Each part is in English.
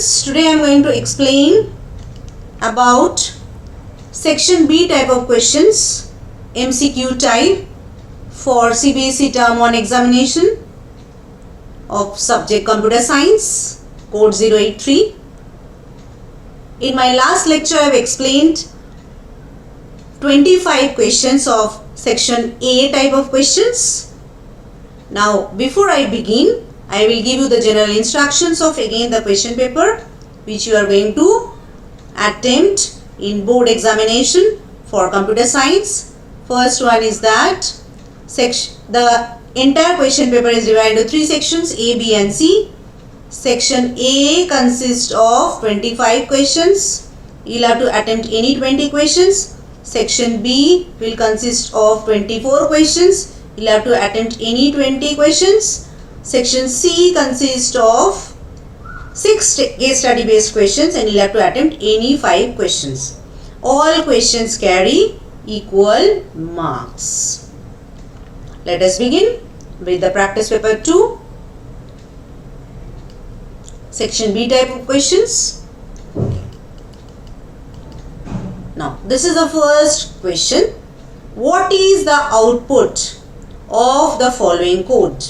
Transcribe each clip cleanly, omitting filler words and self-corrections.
students, today I am going to explain about section B type of questions, MCQ type for CBSE term 1 examination of subject computer science, code 083. In my last lecture I have explained 25 questions of section A type of questions. Now before I begin, I will give you the general instructions of again the question paper which you are going to attempt in board examination for computer science. First one is that the entire question paper is divided into 3 sections, A, B and C. Section A consists of 25 questions. You will have to attempt any 20 questions. Section B will consist of 24 questions. You will have to attempt any 20 questions. Section C consists of 6 case study based questions and you will have to attempt any 5 questions. All questions carry equal marks. Let us begin with the practice paper 2. Section B type of questions. Now this is the first question. What is the output of the following code?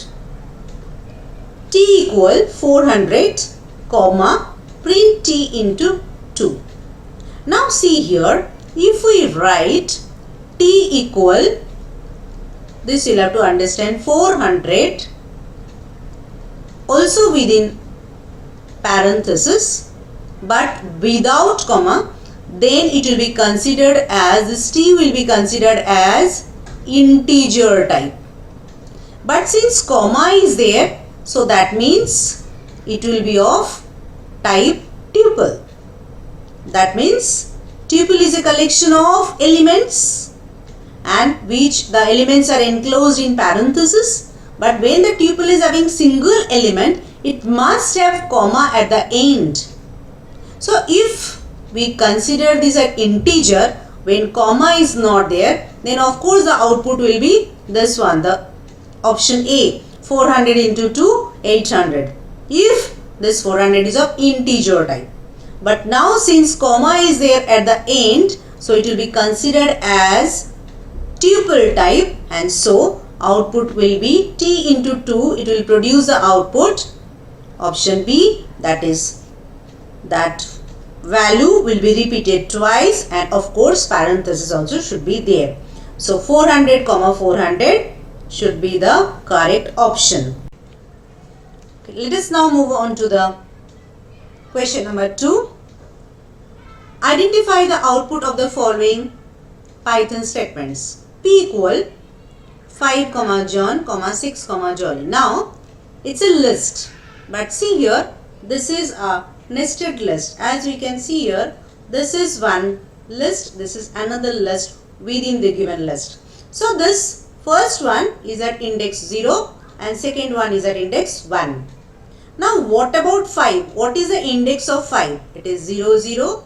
T equal 400 comma print T into 2. Now see here, if we write T equal, this you will have to understand 400 also within parenthesis but without comma, then it will be considered as, this T will be considered as integer type. But since comma is there, so that means it will be of type tuple. That means tuple is a collection of elements and which the elements are enclosed in parenthesis. But when the tuple is having single element, it must have comma at the end. So if we consider this as integer, when comma is not there, then of course the output will be this one, the option A, 400 into 2, 800. If this 400 is of integer type. But now since comma is there at the end, so it will be considered as tuple type and so output will be T into 2, it will produce the output option B, that is that value will be repeated twice and of course parenthesis also should be there. So 400 comma 400 should be the correct option. Okay, let us now move on to the question number 2. Identify the output of the following Python statements. P equal 5 comma John comma 6 comma Jolly. Now it's a list, but see here, this is a nested list. As we can see here, this is one list, this is another list within the given list. So this first one is at index 0 and second one is at index 1. Now what about 5? What is the index of 5? It is 0 0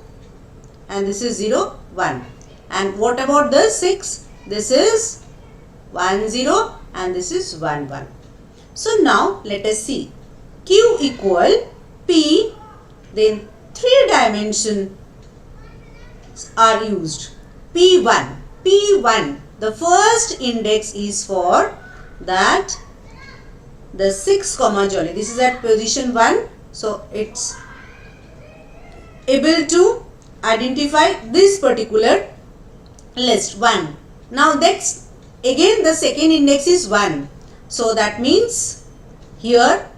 and this is 0 1. And what about the 6? This is 1 0 and this is 1 1. So now let us see. Q equal P, then 3 dimensions are used. P1. P1. The first index is for that the 6 comma Jolly. This is at position 1. So it's able to identify this particular list 1. Now that's again the second index is 1. So that means here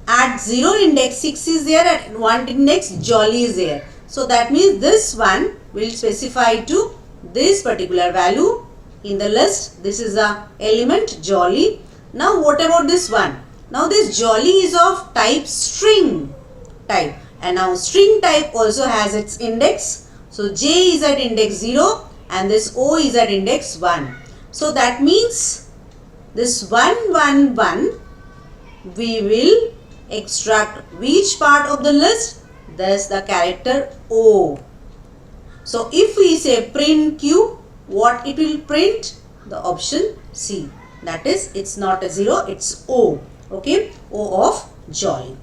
at 0 index 6 is there, at 1 index Jolly is there. So that means this one will specify to this particular value in the list. This is the element Jolly. Now what about this one? Now this Jolly is of type string type and now string type also has its index. So J is at index 0 and this O is at index 1. So that means this 1 1 1 we will extract which part of the list? Thus the character O. So if we say print Q, what it will print? The option C. That is, it's not a 0, it's O. Okay, O of Jolly.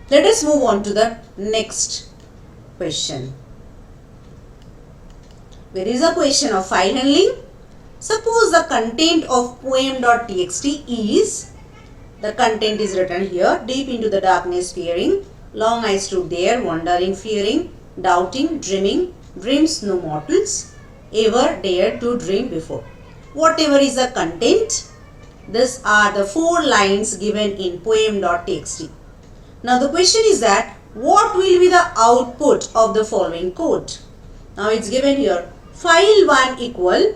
Let us move on to the next question. There is a question of file handling. Suppose the content of poem.txt is, the content is written here: deep into the darkness peering, long I stood there, wondering, fearing, doubting, dreaming, dreams no mortals ever dared to dream before. Whatever is the content, these are the 4 lines given in poem.txt. Now the question is that what will be the output of the following code? Now it's given here, file1 equal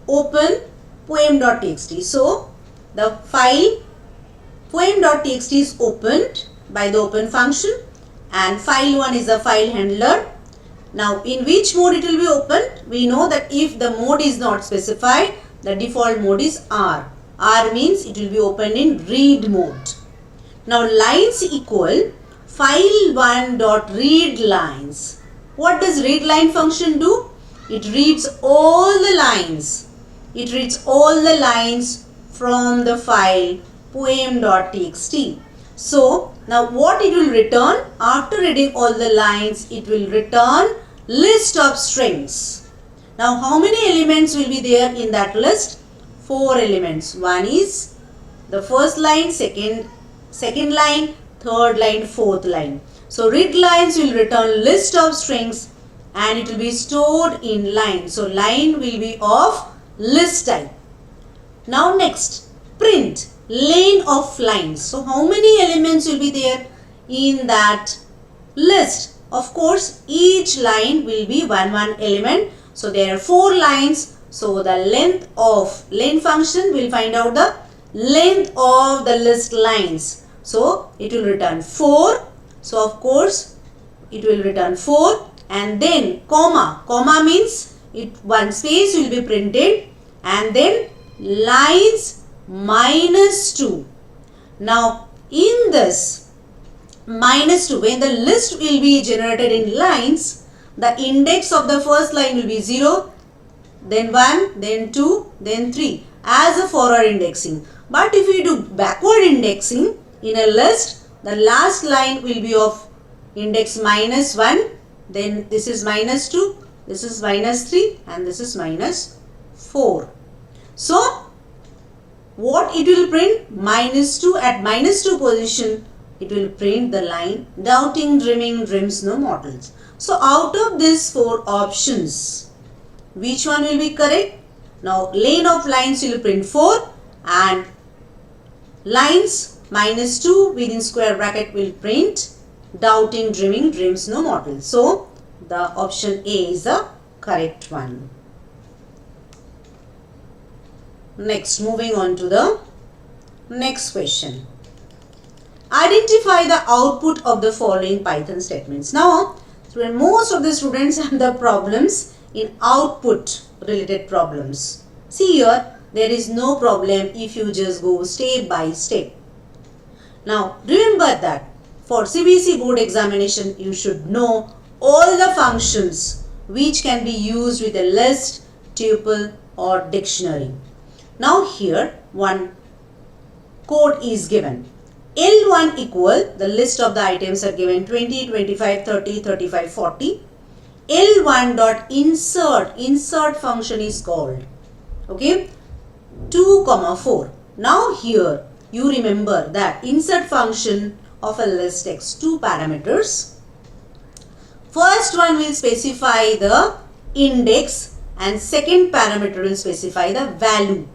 open poem.txt. So the file poem.txt is opened by the open function and file1 is the file handler. Now in which mode it will be opened? We know that if the mode is not specified, the default mode is R. R means it will be opened in read mode. Now lines equal file1.read lines. What does read line function do? It reads all the lines. It reads all the lines from the file poem.txt. So now what it will return? After reading all the lines, it will return list of strings. Now how many elements will be there in that list? 4 elements. One is the first line, second line, third line, fourth line. So read lines will return list of strings and it will be stored in line. So line will be of list type. Now next, print len of lines. So how many elements will be there in that list? Of course, each line will be one element. So there are 4 lines. So the len function will find out the length of the list lines. So it will return 4. So of course it will return 4 and then comma. Comma means one space will be printed and then lines -2. Now in this -2, when the list will be generated in lines, the index of the first line will be 0, then 1, then 2, then 3 as a forward indexing. But if we do backward indexing in a list, the last line will be of index -1, then this is -2, this is -3 and this is -4. So what it will print? -2. At -2 position it will print the line doubting, dreaming, dreams no mortals. So out of these 4 options, which one will be correct? Now len of lines will print 4 and lines -2 within square bracket will print doubting, dreaming, dreams no mortals. So the option A is the correct one. Next, moving on to the next question. Identify the output of the following Python statements. Now, most of the students have the problems in output related problems. See here, there is no problem if you just go step by step. Now, remember that for CBSE board examination, you should know all the functions which can be used with a list, tuple or dictionary. Now here one code is given. L1 equal, the list of the items are given 20, 25, 30, 35, 40. L1 dot insert function is called. Okay, 2, 4. Now here you remember that insert function of a list takes 2 parameters. First one will specify the index and second parameter will specify the value.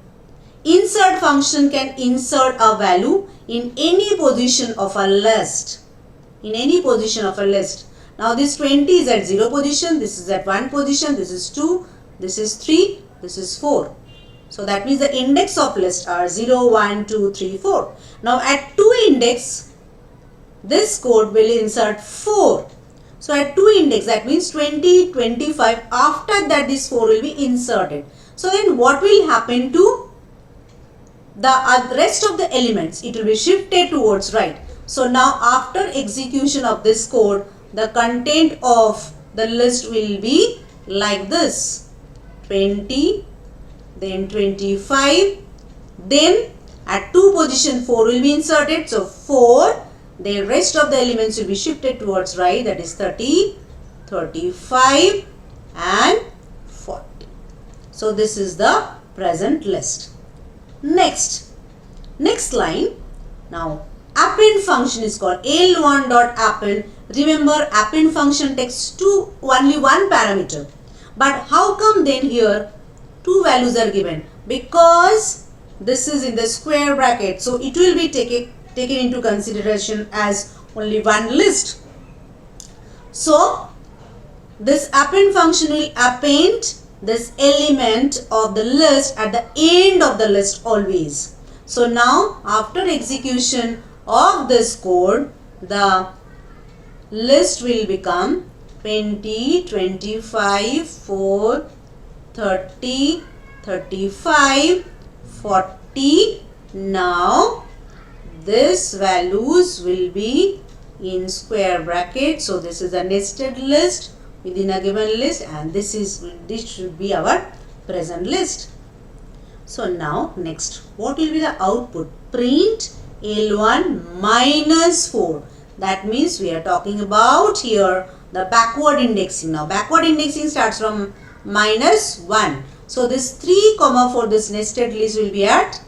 Insert function can insert a value in any position of a list. In any position of a list. Now this 20 is at 0 position, this is at 1 position, this is 2, this is 3, this is 4. So that means the index of list are 0, 1, 2, 3, 4. Now at 2 index, this code will insert 4. So at 2 index, that means 20, 25, after that this 4 will be inserted. So then what will happen to the rest of the elements? It will be shifted towards right. So now after execution of this code, the content of the list will be like this: 20, then 25, then at 2 position 4 will be inserted. So 4, the rest of the elements will be shifted towards right, that is 30, 35 and 40. So this is the present list. Next line. Now append function is called L1.append. Remember, append function takes only one parameter. But how come then here two values are given? Because this is in the square bracket, so it will be taken into consideration as only one list. So this append function will append this element of the list at the end of the list always. So now after execution of this code, the list will become 20, 25, 4, 30, 35, 40. Now this values will be in square bracket. So this is a nested list within a given list, and this should be our present list. So now next, what will be the output? Print L1 minus 4. That means we are talking about here the backward indexing. Now backward indexing starts from -1. So this 3, 4, this nested list will be at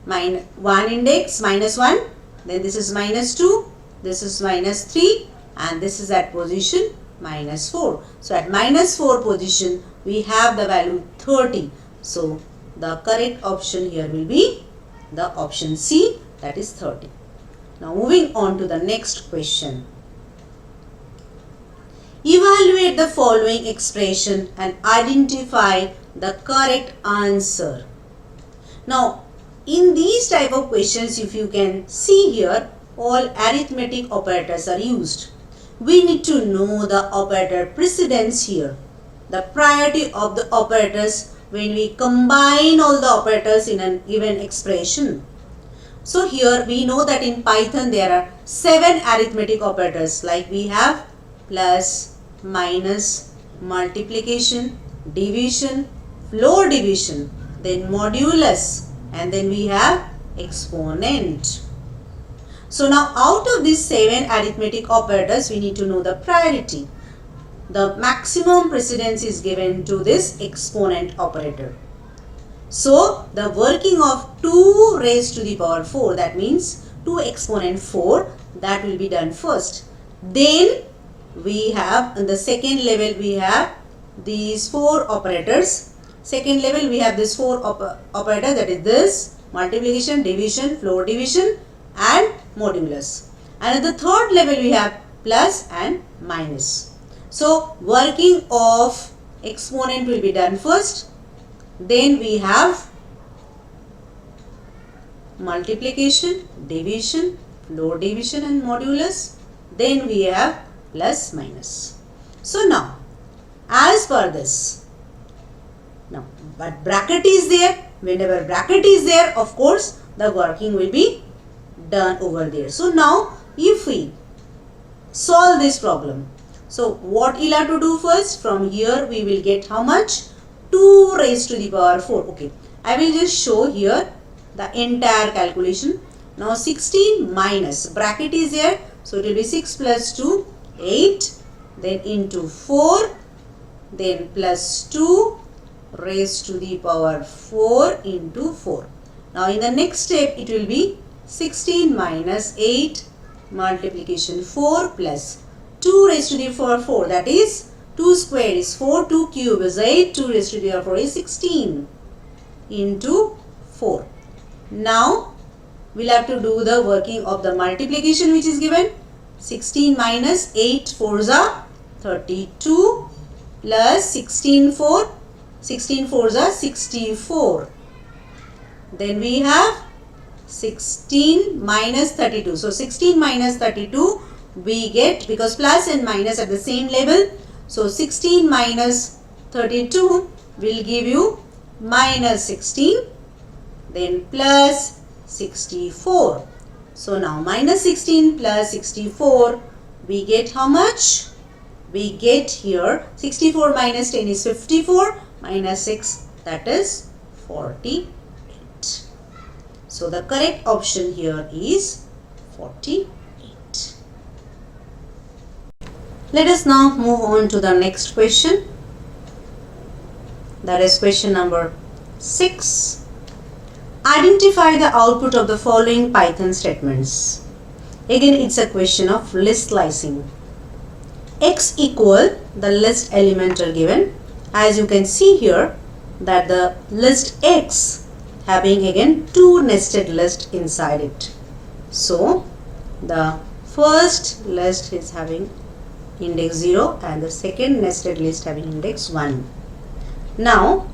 -1 index, -1. Then this is -2, this is -3, and this is at position -4. So at -4 position we have the value 30. So the correct option here will be the option C, that is 30. Now moving on to the next question. Evaluate the following expression and identify the correct answer. Now in these type of questions, if you can see here, all arithmetic operators are used. We need to know the operator precedence here, the priority of the operators when we combine all the operators in a given expression. So here we know that in Python there are 7 arithmetic operators, like we have plus, minus, multiplication, division, floor division, then modulus, and then we have exponent. So now out of these 7 arithmetic operators, we need to know the priority. The maximum precedence is given to this exponent operator. So the working of 2 raised to the power 4, that means 2 exponent 4, that will be done first. Then we have in the second level we have these 4 operators. Second level we have this 4 operators, that is this multiplication, division, floor division and modulus. And at the third level we have plus and minus. So working of exponent will be done first. Then we have multiplication, division, floor division and modulus. Then we have plus minus. So now as per this, now but bracket is there. Whenever bracket is there, of course the working will be done over there. So now if we solve this problem, so what we'll have to do first, from here we will get how much? 2 raised to the power 4. Okay, I will just show here the entire calculation. Now 16 minus, bracket is here, so it will be 6 plus 2, 8, then into 4, then plus 2 raised to the power 4 into 4. Now in the next step it will be 16 minus 8 multiplication 4 plus 2 raised to the power 4, that is 2 square is 4, 2 cube is 8, 2 raised to the power 4 is 16 into 4. Now we'll have to do the working of the multiplication which is given. 16 minus 8 4s are 32 plus 16 4s are 64. Then we have 16 minus 32. So 16 minus 32 we get, because plus and minus at the same level. So 16 minus 32 will give you minus 16, then plus 64. So now minus 16 plus 64, we get how much? We get here 64 minus 10 is 54, minus 6, that is 48. So the correct option here is 48. Let us now move on to the next question. That is question number 6. Identify the output of the following Python statements. Again, it's a question of list slicing. X equal the list element are given. As you can see here that the list X having again two nested lists inside it. So the first list is having index 0 and the second nested list having index 1. Now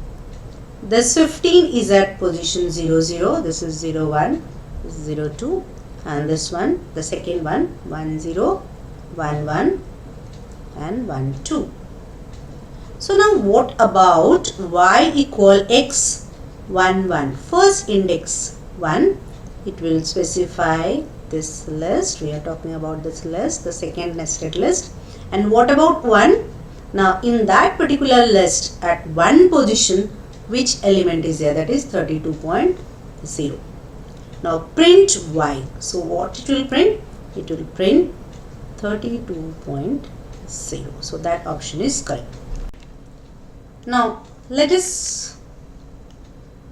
this 15 is at position 0 0, this is 0 1, this is 0 2, and this one, the second one, 1 0, 1 1 and 1 2. So now what about y equal x 1 1? First index 1, it will specify this list. We are talking about this list, the second nested list. And what about 1? Now in that particular list at 1 position, which element is there? That is 32.0. Now print y. So what it will print? It will print 32.0. So that option is correct. Now let us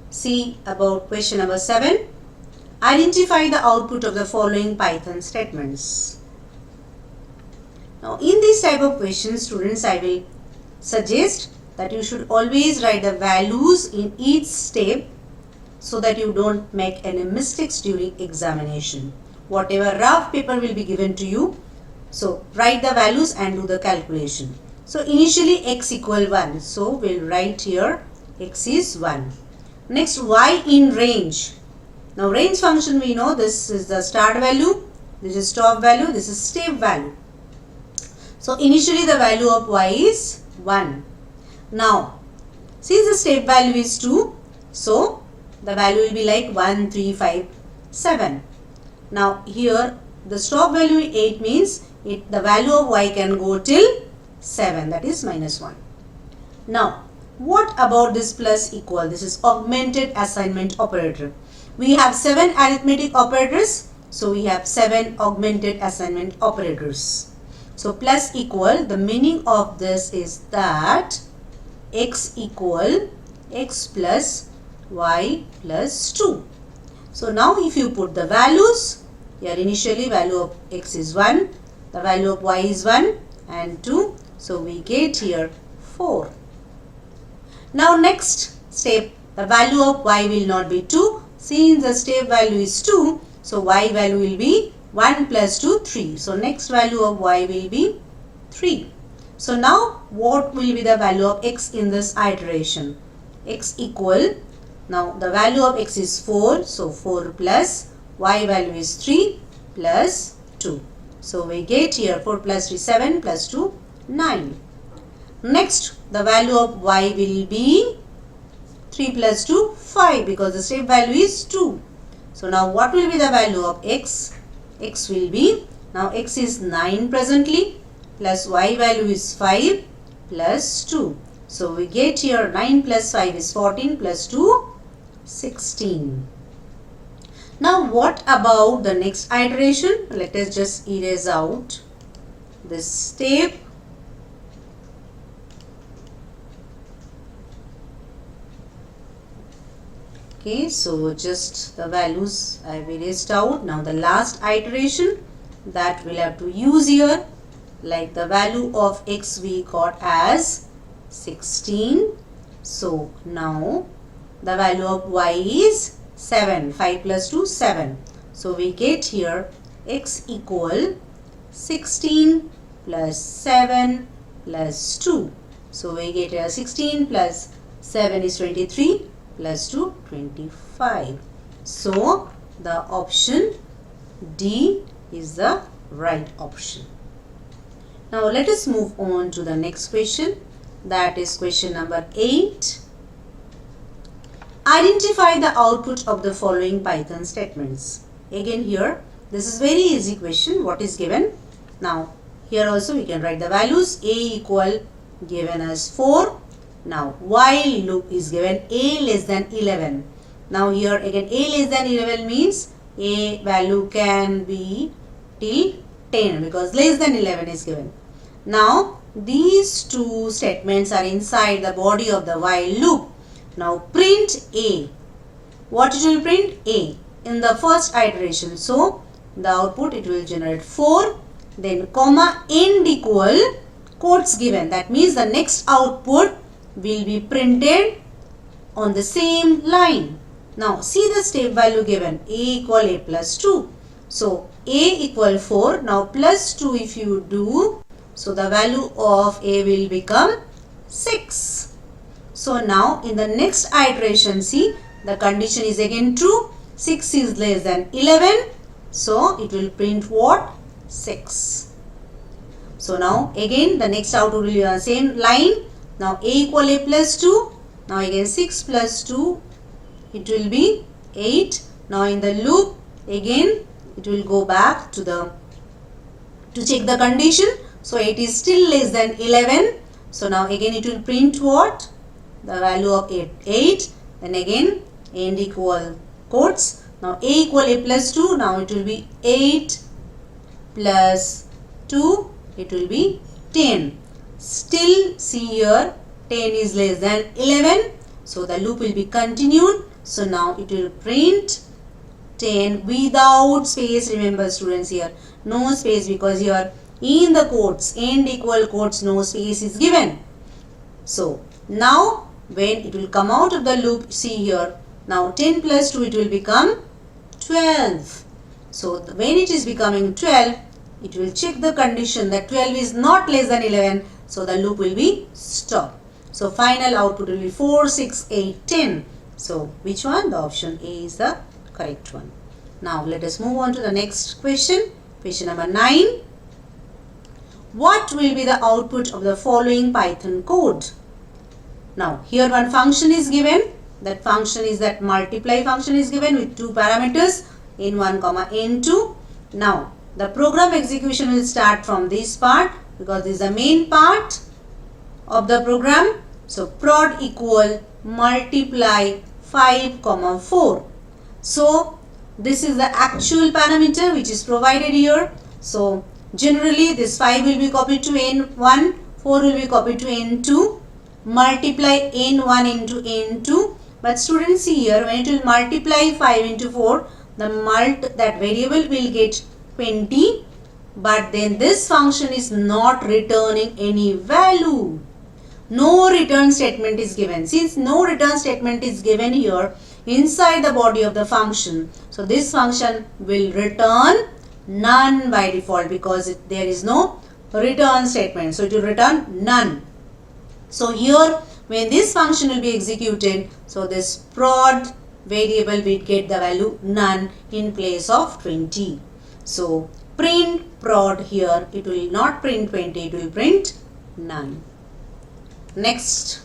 see about question number 7. Identify the output of the following Python statements. Now in this type of questions, students, I will suggest that you should always write the values in each step so that you don't make any mistakes during examination. Whatever rough paper will be given to you, so write the values and do the calculation. So initially x equal 1, so we'll write here x is 1. Next, y in range. Now range function, we know this is the start value, this is stop value, this is step value. So initially the value of y is 1. Now since the step value is 2, so the value will be like 1 3 5 7. Now here the stop value 8 means the value of y can go till 7, that is minus 1. Now what about this plus equal? This is augmented assignment operator. We have 7 arithmetic operators, so we have 7 augmented assignment operators. So plus equal, the meaning of this is that x equal x plus y plus 2. So now if you put the values, here initially value of x is 1, the value of y is 1 and 2. So we get here 4. Now next step, the value of y will not be 2. Since the step value is 2, so y value will be 1 plus 2, 3. So next value of y will be 3. So now what will be the value of x in this iteration? X equal, now the value of x is 4. So 4 plus y value is 3 plus 2. So we get here 4 plus 3, 7 plus 2, 9. Next the value of y will be 3 plus 2, 5 because the step value is 2. So now what will be the value of x? X will be, now x is 9 presently, plus y value is 5 plus 2. So we get here 9 plus 5 is 14 plus 2, 16. Now what about the next iteration? Let us just erase out this step. Okay, so just the values I have erased out. Now the last iteration that we'll have to use here, like the value of x we got as 16. So now the value of y is 7. 5 plus 2, 7. So we get here x equal 16 plus 7 plus 2. So we get here 16 plus 7 is 23. Plus 2, 25. So the option D is the right option. Now let us move on to the next question. That is question number 8. Identify the output of the following Python statements. Again here, this is very easy question. What is given? Now here also we can write the values. A equal given as 4. Now while loop is given a less than 11. Now here again a less than 11 means a value can be till 10 because less than 11 is given. Now these two statements are inside the body of the while loop. Now print A. What it will print? A in the first iteration. So the output it will generate 4, then comma end equal quotes given. That means the next output will be printed on the same line. Now see the step value given, A equal A plus 2. So A equal 4. Now plus 2 if you do, so the value of A will become 6. So now in the next iteration, see the condition is again true. 6 is less than 11. So it will print what? 6. So now again the next output will be on the same line. Now A equal A plus 2. Now again 6 plus 2, it will be 8. Now in the loop again it will go back to check the condition. So 8 is still less than 11. So now again it will print what? The value of 8. Then again end equal quotes. Now A equal A plus 2. Now it will be 8 plus 2. It will be 10. Still see here 10 is less than 11. So the loop will be continued. So now it will print 10 without space. Remember students, here no space, because here in the quotes end equal quotes no space is given. So now when it will come out of the loop, see here, now 10 plus 2 it will become 12. So when it is becoming 12, it will check the condition that 12 is not less than 11. So the loop will be stopped. So final output will be 4, 6, 8, 10. So which one? The option A is the correct one. Now let us move on to the next question. Question number 9. What will be the output of the following Python code? Now here one function is given. That function is that multiply function is given with two parameters, n1 comma n2. Now the program execution will start from this part because this is the main part of the program. So prod equal multiply 5 comma 4. So this is the actual parameter which is provided here. So generally this 5 will be copied to n1, 4 will be copied to n2, multiply n1 into n2. But students, see here, when it will multiply 5 into 4, that variable will get 20, but then this function is not returning any value. No return statement is given. Since no return statement is given here inside the body of the function, so this function will return none by default because there is no return statement. So it will return none. So here when this function will be executed, so this prod variable will get the value none in place of 20. So print prod here, it will not print 20, it will print none. Next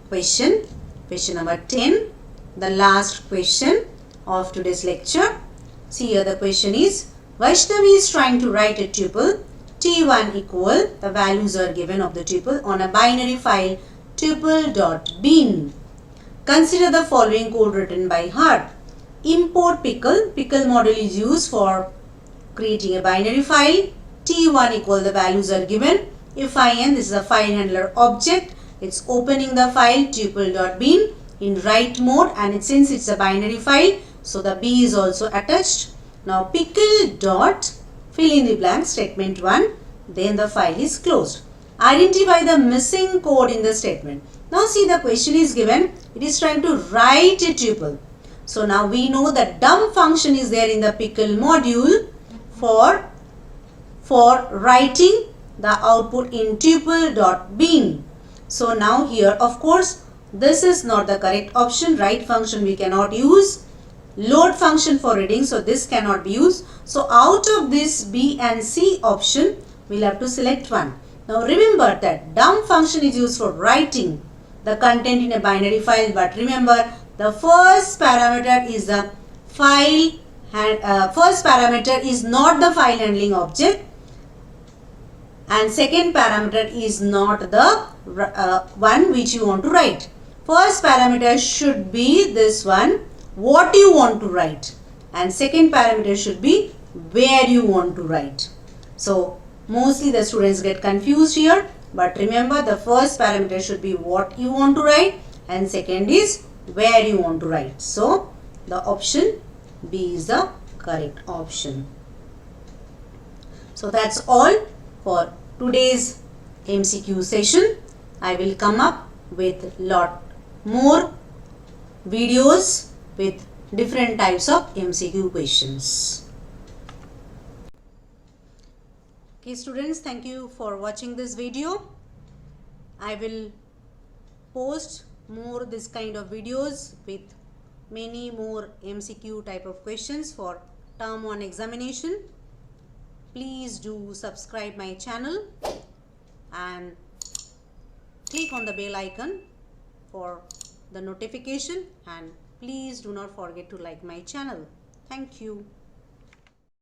question, question number 10, the last question of today's lecture. See here the question is, Vaishnavi is trying to write a tuple t1 equal, the values are given of the tuple on a binary file tuple.bin. Consider the following code written by her. Import pickle. Pickle module is used for creating a binary file. t1 equal, the values are given. Fin, this is a file handler object. It's opening the file tuple.bin in write mode, and since it's a binary file, so the b is also attached. Now pickle dot fill in the blank statement 1, then the file is closed. Identify the missing code in the statement. Now see the question is given, it is trying to write a tuple. So now we know that dump function is there in the pickle module for writing the output in tuple.bin. So now here of course this is not the correct option. Write function we cannot use. Load function for reading, so this cannot be used. So out of this B and C option, we'll have to select one. Now remember that dump function is used for writing the content in a binary file, but remember the first parameter is the file first parameter is not the file handling object, and second parameter is not the one which you want to write. First parameter should be this one, what you want to write, and second parameter should be where you want to write. So Mostly the students get confused here, but remember the first parameter should be what you want to write and second is where you want to write. So the option B is the correct option. So that's all for today's MCQ session. I will come up with lot more videos with different types of MCQ questions. Okay students, thank you for watching this video. I will post more this kind of videos with many more MCQ type of questions for term 1 examination. Please do subscribe my channel and click on the bell icon for the notification, and please do not forget to like my channel. Thank you.